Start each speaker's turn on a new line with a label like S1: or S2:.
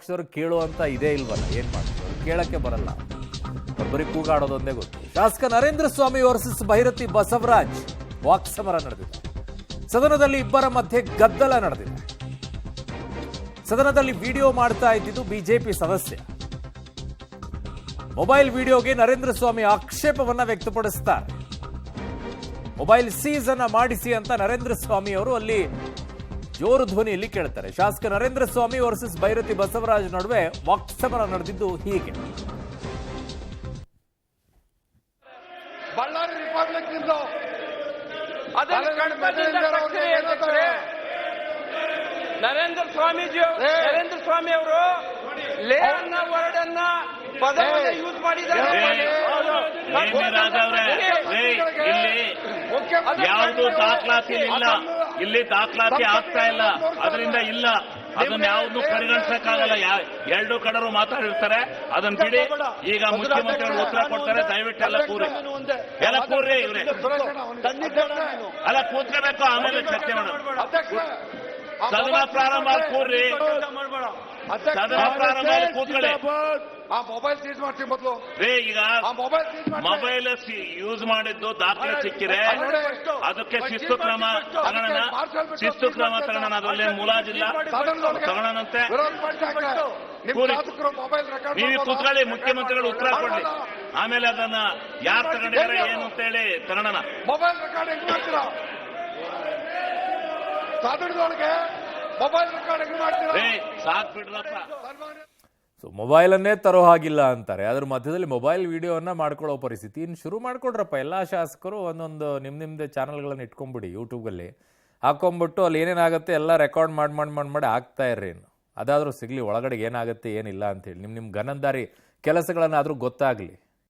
S1: ಅಕ್ಷರ ಕೇಳುವಂತ ಇದೇ ಇಲ್ವಲ್ಲ, ಏನ್ ಮಾಡ್ತಾರೆ ಕೇಳಕ್ಕೆ ಬರಲ್ಲ, ಬರೀ ಕೂಗಾಡೋದೊಂದೇ ಗೊತ್ತು. ಶಾಸಕ ನರೇಂದ್ರ ಸ್ವಾಮಿ ವರ್ಸಸ್ ಭೈರತಿ ಬಸವರಾಜ್ ವಾಕ್ಸಮರ ನಡೆದಿದೆ. ಸದನದಲ್ಲಿ ಇಬ್ಬರ ಮಧ್ಯೆ ಗದ್ದಲ ನಡೆದಿದೆ. ಸದನದಲ್ಲಿ ವಿಡಿಯೋ ಮಾಡ್ತಾ ಇದ್ದಿದ್ದು ಬಿಜೆಪಿ ಸದಸ್ಯ. ಮೊಬೈಲ್ ವಿಡಿಯೋಗೆ ನರೇಂದ್ರ ಸ್ವಾಮಿ ಆಕ್ಷೇಪವನ್ನ ವ್ಯಕ್ತಪಡಿಸುತ್ತಾರೆ. ಮೊಬೈಲ್ ಸೀಸ್ ಅನ್ನ ಮಾಡಿಸಿ ಅಂತ ನರೇಂದ್ರ ಸ್ವಾಮಿ ಅವರು ಅಲ್ಲಿ ಜೋರು ಧ್ವನಿಯಲ್ಲಿ ಕೇಳ್ತಾರೆ. ಶಾಸಕ ನರೇಂದ್ರ ಸ್ವಾಮಿ ವರ್ಸಸ್ ಭೈರತಿ ಬಸವರಾಜ್ ನಡುವೆ ವಾಕ್ಸಮರ ನಡೆದಿದ್ದು ಹೀಗೆ.
S2: ಬಳ್ಳಾರಿ ರಿಪಬ್ಲಿಕ್
S3: ನರೇಂದ್ರ ಸ್ವಾಮಿ ಅವರು ಲೇ ಅನ್ನ ವರ್ಡ್ ಅನ್ನ ಪದವನ್ನು ಯೂಸ್ ಮಾಡಿದ್ದಾರೆ.
S4: ಇಲ್ಲಿ ಯಾವುದು ದಾಖಲಾತಿ ಇಲ್ಲ, ಇಲ್ಲಿ ದಾಖಲಾತಿ ಆಗ್ತಾ ಇಲ್ಲ, ಅದರಿಂದ ಇಲ್ಲ, ಅದನ್ನ ಯಾವ್ದು ಪರಿಗಣಿಸಕ್ಕಾಗಲ್ಲ. ಎರಡು ಕಡೆರು ಮಾತಾಡಿರ್ತಾರೆ, ಅದನ್ನ ಬಿಡಿ. ಈಗ ಮುಖ್ಯಮಂತ್ರಿಗಳು ಉತ್ತರ ಕೊಡ್ತಾರೆ, ದಯವಿಟ್ಟು ಎಲ್ಲ ಕೂರ್ರಿ ಇವ್ರೆ, ಅಲ್ಲ ಕೂತ್ಕೋಬೇಕು, ಆಮೇಲೆ ಚರ್ಚೆ ಮಾಡೋಣ. ಸದನ ಪ್ರಾರಂಭ ಕೂರ್ರಿ, ಸದನ ಪ್ರಾರಂಭ ಕೂತ್ಕೊಳ್ಳಿ.
S2: ಮೊಬೈಲ್ ಸೀಸ್ ಮಾಡ್ತೀವಿ ಮೊದಲು
S4: ರೇ. ಈಗ ಮೊಬೈಲ್ ಯೂಸ್ ಮಾಡಿದ್ದು ದಾಖಲೆ ಸಿಕ್ಕಿದೆ, ಅದಕ್ಕೆ ಶಿಸ್ತು ಕ್ರಮ ತಗೋಣ. ಅದರಲ್ಲಿ ಮುಲಾಜಿಲ್ಲ, ತಗೋಣಂತೆ. ನೀವು ಕೂತ್ಕೊಳ್ಳಿ, ಮುಖ್ಯಮಂತ್ರಿಗಳು ಉತ್ತರ ಕೊಡ್ಲಿ, ಆಮೇಲೆ ಅದನ್ನ ಯಾರು ತಗೊಂಡಿದ್ದಾರೆ ಏನು ಅಂತ ಹೇಳಿ ತಗೋಣ.
S2: ಮೊಬೈಲ್ ರೆಕಾರ್ಡ್ ಹೆಂಗ್ ಮಾಡ್ತೀರಾ? ಸದನದೊಳಗೆ ಮೊಬೈಲ್ ರೆಕಾರ್ಡ್ ಹೆಂಗ್ ಮಾಡ್ತೀರಾ?
S4: ಸಾಕ್ ಬಿಡ್ರಪ್ಪ.
S1: ಸೊ ಮೊಬೈಲನ್ನೇ ತರೋ ಹಾಗಿಲ್ಲ ಅಂತಾರೆ, ಅದ್ರ ಮಧ್ಯದಲ್ಲಿ ಮೊಬೈಲ್ ವಿಡಿಯೋವನ್ನ ಮಾಡ್ಕೊಳ್ಳೋ ಪರಿಸ್ಥಿತಿ. ಇನ್ನು ಶುರು ಮಾಡ್ಕೊಡ್ರಪ್ಪ, ಎಲ್ಲ ಶಾಸಕರು ಒಂದೊಂದು ನಿಮ್ದೇ ಚಾನಲ್ಗಳನ್ನ ಇಟ್ಕೊಂಡ್ಬಿಡಿ, ಯೂಟ್ಯೂಬಲ್ಲಿ ಹಾಕೊಂಡ್ಬಿಟ್ಟು ಅಲ್ಲಿ ಏನೇನಾಗುತ್ತೆ ಎಲ್ಲ ರೆಕಾರ್ಡ್ ಮಾಡಿ ಹಾಕ್ತಾ ಇರ್ರಿ. ಇನ್ನು ಅದಾದರೂ ಸಿಗಲಿ ಒಳಗಡೆ ಏನಾಗುತ್ತೆ ಏನಿಲ್ಲ ಅಂತೇಳಿ, ನಿಮ್ಮ ಗನಂದಾರಿ ಕೆಲಸಗಳನ್ನಾದರೂ ಗೊತ್ತಾಗಲಿ.